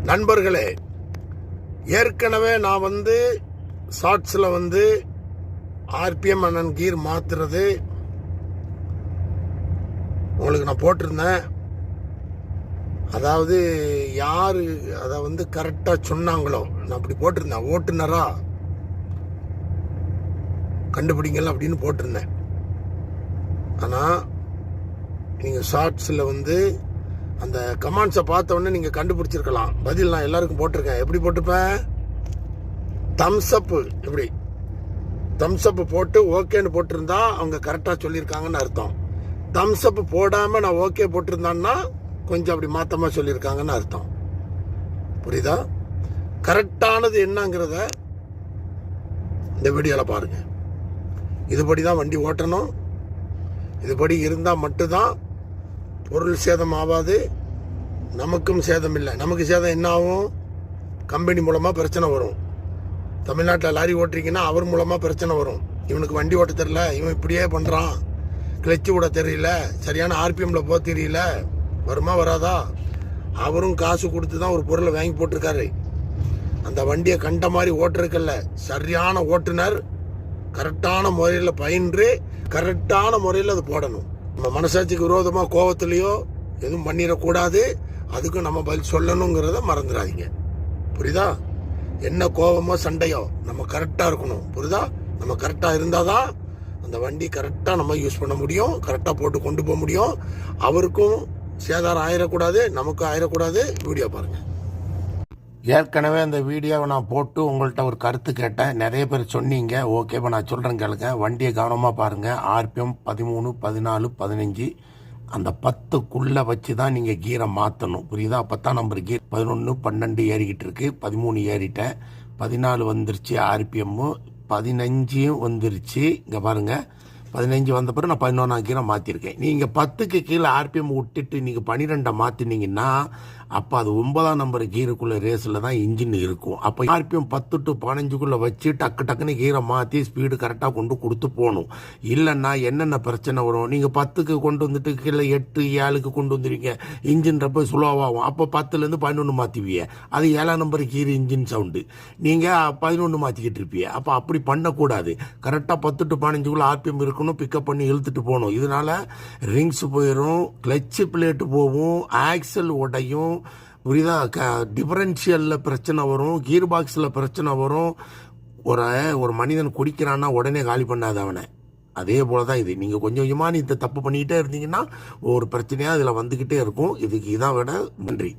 நண்பர்களே, ஏற்கனவே நான் ஷார்ட்ஸில் ஆர்பிஎம் அண்ட் கீர் மாற்றுறது உங்களுக்கு நான் போட்டிருந்தேன். அதாவது யார் அதை கரெக்டாக சொன்னாங்களோ நான் அப்படி போட்டிருந்தேன். ஓட்டுநரா கண்டுபிடிங்கல அப்படின்னு போட்டிருந்தேன். ஆனால் நீங்கள் ஷார்ட்ஸில் அந்த கமெண்ட்ஸை பார்த்த உடனே நீங்கள் கண்டுபிடிச்சிருக்கலாம். பதில் நான் எல்லாருக்கும் போட்டிருக்கேன். எப்படி போட்டிருப்பேன்? தம்ஸ்அப்பு. இப்படி தம்ஸ்அப்பு போட்டு ஓகேன்னு போட்டிருந்தா அவங்க கரெக்டாக சொல்லியிருக்காங்கன்னு அர்த்தம். தம்ஸ்அப்பு போடாமல் நான் ஓகே போட்டிருந்தான்னா கொஞ்சம் அப்படி மாற்றமாக சொல்லியிருக்காங்கன்னு அர்த்தம். புரியுதா? கரெக்டானது என்னங்கிறத இந்த வீடியோவில் பாருங்க. இதுபடி தான் வண்டி ஓட்டணும். இதுபடி இருந்தால் மட்டும்தான் பொருள் சேதம் ஆகாது, நமக்கும் சேதம் இல்லை. நமக்கு சேதம் என்ன ஆகும்? கம்பெனி மூலமாக பிரச்சனை வரும். தமிழ்நாட்டில் லாரி ஓட்டுறீங்கன்னா அவர் மூலமாக பிரச்சனை வரும். இவனுக்கு வண்டி ஓட்ட தெரியல, இவன் இப்படியே பண்ணுறான், கிளச்சு விட தெரியல, சரியான ஆர்பிஎம்மில் போக தெரியல, வருமா வராதா? அவரும் காசு கொடுத்து தான் ஒரு பொருளை வாங்கி போட்டிருக்காரு. அந்த வண்டியை கண்ட மாதிரி ஓட்டுறதுக்கல்ல, சரியான ஓட்டுநர் கரெக்டான முறையில் பயின்று கரெக்டான முறையில் அது போடணும். நம்ம மனசாட்சிக்கு விரோதமாக கோபத்துலேயோ எதுவும் பண்ணிடக்கூடாது. அதுக்கும் நம்ம பதில் சொல்லணுங்கிறத மறந்துடாதீங்க. புரியுதா? என்ன கோபமோ சண்டையோ நம்ம கரெக்டாக இருக்கணும். புரியுதா? நம்ம கரெக்டாக இருந்தால் தான் அந்த வண்டி கரெக்டாக நம்ம யூஸ் பண்ண முடியும், கரெக்டாக போட்டு கொண்டு போக முடியும். அவருக்கும் சேதாரம் ஆயிடக்கூடாது, நமக்கும் ஆயிடக்கூடாது. வீடியோ பாருங்கள். ஏற்கனவே அந்த வீடியோவை நான் போட்டு உங்கள்கிட்ட ஒரு கருத்து கேட்டேன். நிறைய பேர் சொன்னீங்க. ஓகே, இப்போ நான் சொல்கிறேன் கேளுங்க. வண்டியை கவனமாக பாருங்கள். ஆர்பிஎம் 13, 14, 15 அந்த 10க்குள்ளே வச்சு தான் நீங்கள் கீரை மாற்றணும். புரியுதா? 10ஆம் நம்பர் கீர் 11, 12 ஏறிக்கிட்டு இருக்கு. 13 ஏறிட்டேன். 14 வந்துருச்சு. ஆர்பிஎம்மு 15 வந்துருச்சு. இங்கே பாருங்கள், 15 வந்த பிறகு நான் 11ஆம் கீரை மாற்றிருக்கேன். நீங்கள் 10க்கு கீழே ஆர்பிஎம் விட்டுட்டு நீங்கள் 12 மாற்றினீங்கன்னா அப்போ அது 9ஆம் நம்பர் கீருக்குள்ள ரேஸில் தான் இன்ஜின் இருக்கும். அப்போ ஆர்பிஎம் 10 to 15க்குள்ளே வச்சு டக்குன்னு கீரை மாற்றி ஸ்பீடு கரெக்டாக கொண்டு கொடுத்து போகணும். இல்லைன்னா என்னென்ன பிரச்சனை வரும்? நீங்கள் 10க்கு கொண்டு வந்துட்டு கீழே 8, 7க்கு கொண்டு வந்துடுவீங்க. இன்ஜின் ரொம்ப ஸ்லோவாகும். அப்போ 10லேருந்து 11 மாற்றுவீங்க. அது 7ஆம் நம்பர் கீர் இன்ஜின் சவுண்டு. நீங்கள் 11 மாற்றிக்கிட்டு இருப்பீங்க. அப்போ அப்படி பண்ணக்கூடாது. கரெக்டாக 10 to 15க்குள்ளே ஆர்பிஎம் இருக்கணும். பிக்கப் பண்ணி இழுத்துட்டு போகணும். இதனால ரிங்ஸ் போயிடும், கிளச்சு பிளேட்டு போகும், ஆக்சல் உடையும். புரியுதா? டிஃபரன்ஷியலில் பிரச்சனை வரும், கீர் பாக்ஸில் பிரச்சனை வரும். ஒரு மனிதன் குடிக்கிறான்னா உடனே காலி பண்ணாது அவனை. அதே போல தான் இது. நீங்கள் கொஞ்சம் கொஞ்சமாக இந்த தப்பு பண்ணிக்கிட்டே இருந்தீங்கன்னா ஒரு பிரச்சனையாக இதில் வந்துக்கிட்டே இருக்கும். இதுக்கு இதான் விட நன்றி.